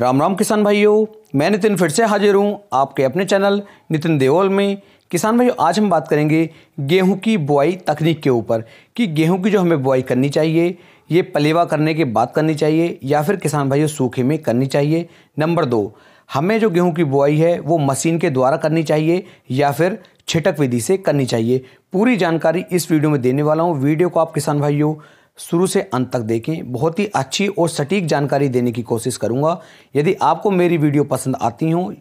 राम राम किसान भाइयों, मैं नितिन फिर से हाजिर हूँ आपके अपने चैनल नितिन देओल में। किसान भाइयों, आज हम बात करेंगे गेहूं की बुआई तकनीक के ऊपर कि गेहूं की जो हमें बुआई करनी चाहिए ये पलेवा करने के बाद करनी चाहिए या फिर किसान भाइयों सूखे में करनी चाहिए। नंबर 2, हमें जो गेहूं की बुआई है वो मशीन के द्वारा करनी चाहिए या फिर छिटक विधि से करनी चाहिए। पूरी जानकारी इस वीडियो में देने वाला हूँ। वीडियो को आप किसान भाइयों शुरू से अंत तक देखें, बहुत ही अच्छी और सटीक जानकारी देने की कोशिश करूंगा। यदि आपको मेरी वीडियो पसंद आती हो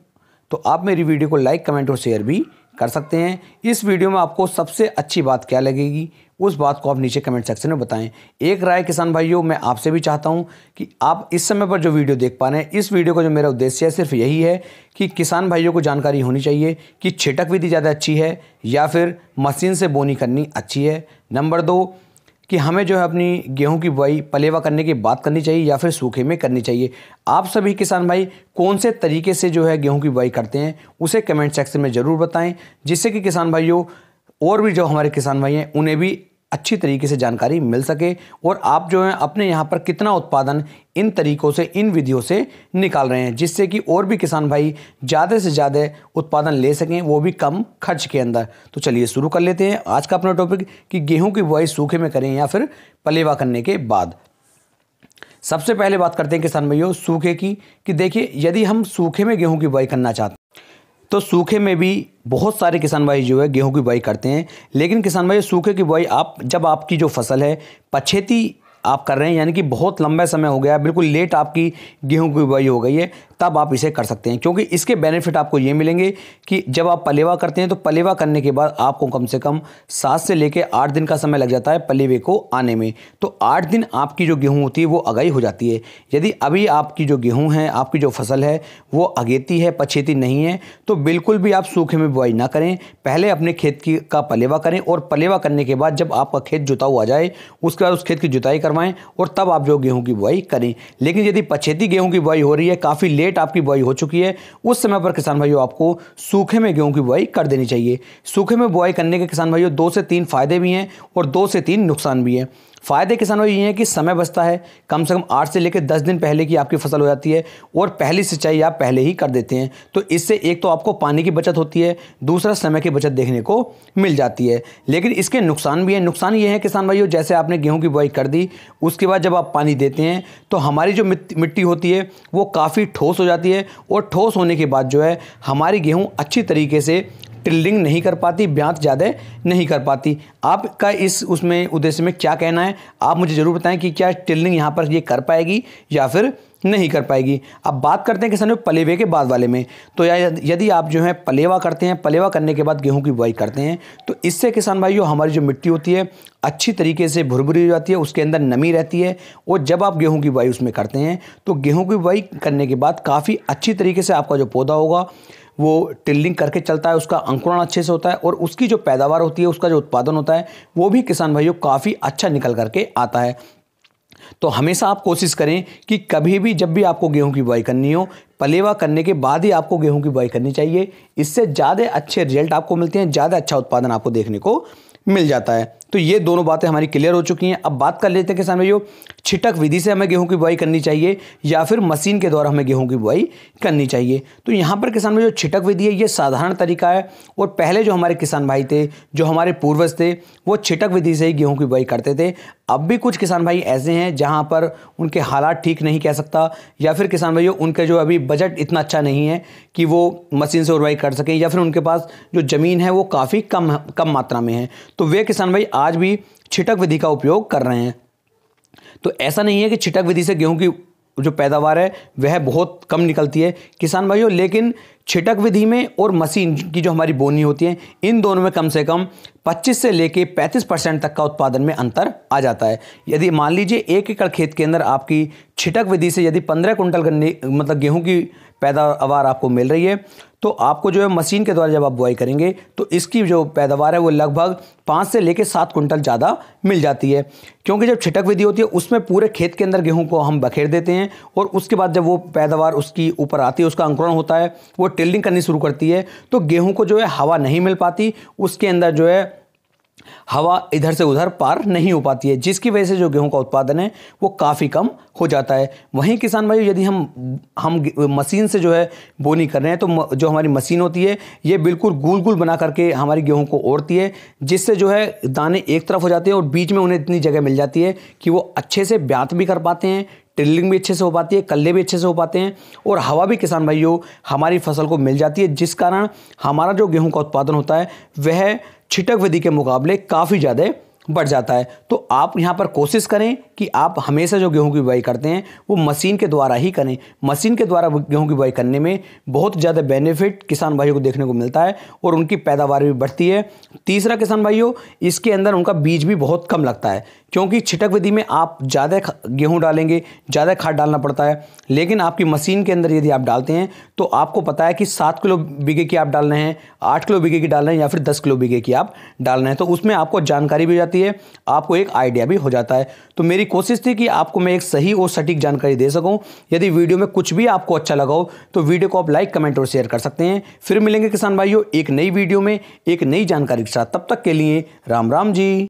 तो आप मेरी वीडियो को लाइक, कमेंट और शेयर भी कर सकते हैं। इस वीडियो में आपको सबसे अच्छी बात क्या लगेगी उस बात को आप नीचे कमेंट सेक्शन में बताएं। एक राय किसान भाइयों, मैं आपसे भी चाहता हूं कि आप इस समय पर जो वीडियो देख पा रहे हैं, इस वीडियो का जो मेरा उद्देश्य है सिर्फ यही है कि किसान भाइयों को जानकारी होनी चाहिए कि छिटक विधि ज़्यादा अच्छी है या फिर मशीन से बोनी करनी अच्छी है। नंबर 2, कि हमें जो है अपनी गेहूं की बुआई पलेवा करने के बाद करनी चाहिए या फिर सूखे में करनी चाहिए। आप सभी किसान भाई कौन से तरीके से जो है गेहूं की बुआई करते हैं उसे कमेंट सेक्शन में ज़रूर बताएं, जिससे कि किसान भाइयों और भी जो हमारे किसान भाई हैं उन्हें भी अच्छी तरीके से जानकारी मिल सके और आप जो है अपने यहाँ पर कितना उत्पादन इन तरीकों से, इन विधियों से निकाल रहे हैं, जिससे कि और भी किसान भाई ज़्यादा से ज़्यादा उत्पादन ले सकें, वो भी कम खर्च के अंदर। तो चलिए शुरू कर लेते हैं आज का अपना टॉपिक कि गेहूं की बुआई सूखे में करें या फिर पलेवा करने के बाद। सबसे पहले बात करते हैं किसान भाइयों सूखे की, कि देखिए यदि हम सूखे में गेहूं की बुआई करना चाहते हैं तो सूखे में भी बहुत सारे किसान भाई जो है गेहूं की बुआई करते हैं। लेकिन किसान भाई सूखे की बुआई जब आपकी जो फसल है पछेती आप कर रहे हैं, यानी कि बहुत लंबा समय हो गया, बिल्कुल लेट आपकी गेहूं की बुआई हो गई है, तब आप इसे कर सकते हैं। क्योंकि इसके बेनिफिट आपको ये मिलेंगे कि जब आप पलेवा करते हैं तो पलेवा करने के बाद आपको कम से कम 7 से लेकर 8 दिन का समय लग जाता है पलेवे को आने में। तो 8 दिन आपकी जो गेहूं होती है वो अगाई हो जाती है। यदि अभी आपकी जो गेहूं है, आपकी जो फसल है वो अगेती है, पछेती नहीं है, तो बिल्कुल भी आप सूखे में बुआई ना करें। पहले अपने खेत का पलेवा करें और पलेवा करने के बाद जब आपका खेत जुता हुआ जाए उसके बाद उस खेत की जुताई करवाएं और तब आप जो गेहूं की बुआई करें। लेकिन यदि पछेती गेहूं की बुआई हो रही है, काफ़ी लेट आपकी बुआई हो चुकी है, उस समय पर किसान भाइयों आपको सूखे में गेहूं की बुआई कर देनी चाहिए। सूखे में बुआई करने के किसान भाइयों 2 से 3 फायदे भी हैं और 2 से 3 नुकसान भी हैं। फायदे किसान भाई ये हैं कि समय बचता है, कम से कम 8 से लेकर 10 दिन पहले की आपकी फसल हो जाती है और पहली सिंचाई आप पहले ही कर देते हैं। तो इससे एक तो आपको पानी की बचत होती है, दूसरा समय की बचत देखने को मिल जाती है। लेकिन इसके नुकसान भी हैं। नुकसान ये है किसान भाइयों, जैसे आपने गेहूं की बुआई कर दी, उसके बाद जब आप पानी देते हैं तो हमारी जो मिट्टी होती है वो काफ़ी ठोस हो जाती है और ठोस होने के बाद जो है हमारी गेहूँ अच्छी तरीके से टिल्डिंग नहीं कर पाती, ब्यात ज़्यादा नहीं कर पाती। आपका इस उसमें उद्देश्य में क्या कहना है, आप मुझे ज़रूर बताएं कि क्या टिल्डिंग यहाँ पर ये कर पाएगी या फिर नहीं कर पाएगी। अब बात करते हैं किसान पलेवे के बाद वाले में। तो यदि आप जो है पलेवा करते हैं, पलेवा करने के बाद गेहूं की बुआई करते हैं, तो इससे किसान भाइयों हमारी जो मिट्टी होती है अच्छी तरीके से भुरभुरी हो जाती है, उसके अंदर नमी रहती है और जब आप गेहूं की बुआई उसमें करते हैं तो गेहूं की बुआई करने के बाद काफ़ी अच्छी तरीके से आपका जो पौधा होगा वो टिल्डिंग करके चलता है, उसका अंकुरण अच्छे से होता है और उसकी जो पैदावार होती है, उसका जो उत्पादन होता है वो भी किसान भाइयों काफ़ी अच्छा निकल करके आता है। तो हमेशा आप कोशिश करें कि कभी भी जब भी आपको गेहूं की बुआई करनी हो, पलेवा करने के बाद ही आपको गेहूं की बुआई करनी चाहिए। इससे ज़्यादा अच्छे रिजल्ट आपको मिलते हैं, ज़्यादा अच्छा उत्पादन आपको देखने को मिल जाता है। तो ये दोनों बातें हमारी क्लियर हो चुकी हैं। अब बात कर लेते हैं किसान भाइयों छिटक विधि से हमें गेहूं की बुआई करनी चाहिए या फिर मशीन के द्वारा हमें गेहूं की बुआई करनी चाहिए। तो यहाँ पर किसान भाई जो छिटक विधि है ये साधारण तरीका है और पहले जो हमारे किसान भाई थे, जो हमारे पूर्वज थे, वो छिटक विधि से ही गेहूं की बुआई करते थे। अब भी कुछ किसान भाई ऐसे हैं जहाँ पर उनके हालात ठीक नहीं कह सकता, या फिर किसान भाइयों उनके जो अभी बजट इतना अच्छा नहीं है कि वो मशीन से बुआई कर सकें, या फिर उनके पास जो ज़मीन है वो काफ़ी कम मात्रा में है, तो वे किसान भाई आज भी छिटक विधि का उपयोग कर रहे हैं। तो ऐसा नहीं है कि छिटक विधि से गेहूं की जो पैदावार है वह बहुत कम निकलती है किसान भाइयों, लेकिन छिटक विधि में और मशीन की जो हमारी बोनी होती है, इन दोनों में कम से कम 25 से लेके 35% तक का उत्पादन में अंतर आ जाता है। यदि मान लीजिए 1 एकड़ खेत के अंदर आपकी छिटक विधि से यदि 15 कुंटल मतलब गेहूं की पैदावार आपको मिल रही है, तो आपको जो है मशीन के द्वारा जब आप बुआई करेंगे तो इसकी जो पैदावार है वो लगभग 5 से लेकर 7 कुंटल ज़्यादा मिल जाती है। क्योंकि जब छिटक विधि होती है उसमें पूरे खेत के अंदर गेहूं को हम बखेर देते हैं और उसके बाद जब वो पैदावार उसकी ऊपर आती है, उसका अंकुरण होता है, वो टिल्डिंग करनी शुरू करती है, तो गेहूं को जो है हवा नहीं मिल पाती, उसके अंदर जो है हवा इधर से उधर पार नहीं हो पाती है, जिसकी वजह से जो गेहूं का उत्पादन है वो काफ़ी कम हो जाता है। वहीं किसान भाई यदि हम मशीन से जो है बोनी कर रहे हैं तो जो हमारी मशीन होती है ये बिल्कुल गोल गोल बना करके हमारी गेहूं को ओढ़ती है, जिससे जो है दाने एक तरफ हो जाते हैं और बीच में उन्हें इतनी जगह मिल जाती है कि वो अच्छे से ब्यात भी कर पाते हैं, ड्रिलिंग भी अच्छे से हो पाती है, कल्ले भी अच्छे से हो पाते हैं और हवा भी किसान भाइयों हमारी फसल को मिल जाती है, जिस कारण हमारा जो गेहूं का उत्पादन होता है वह छिटक विधि के मुकाबले काफ़ी ज़्यादा बढ़ जाता है। तो आप यहाँ पर कोशिश करें कि आप हमेशा जो गेहूं की बुआई करते हैं वो मशीन के द्वारा ही करें। मशीन के द्वारा गेहूं की बुआई करने में बहुत ज़्यादा बेनिफिट किसान भाइयों को देखने को मिलता है और उनकी पैदावार भी बढ़ती है। तीसरा किसान भाइयों, इसके अंदर उनका बीज भी बहुत कम लगता है, क्योंकि छिटक विधि में आप ज़्यादा गेहूँ डालेंगे, ज़्यादा खाद डालना पड़ता है, लेकिन आपकी मशीन के अंदर यदि आप डालते हैं तो आपको पता है कि 7 किलो बीघे की आप डाल रहे हैं, 8 किलो बीघे की डाल रहे हैं या फिर 10 किलो बीघे की आप डाल रहे हैं, तो उसमें आपको जानकारी भी हो जाती है, आपको एक आइडिया भी हो जाता है। तो मेरी कोशिश थी कि आपको मैं एक सही और सटीक जानकारी दे सकूं। यदि वीडियो में कुछ भी आपको अच्छा लगा हो तो वीडियो को आप लाइक, कमेंट और शेयर कर सकते हैं। फिर मिलेंगे किसान भाइयों एक नई वीडियो में एक नई जानकारी के साथ, तब तक के लिए राम राम जी।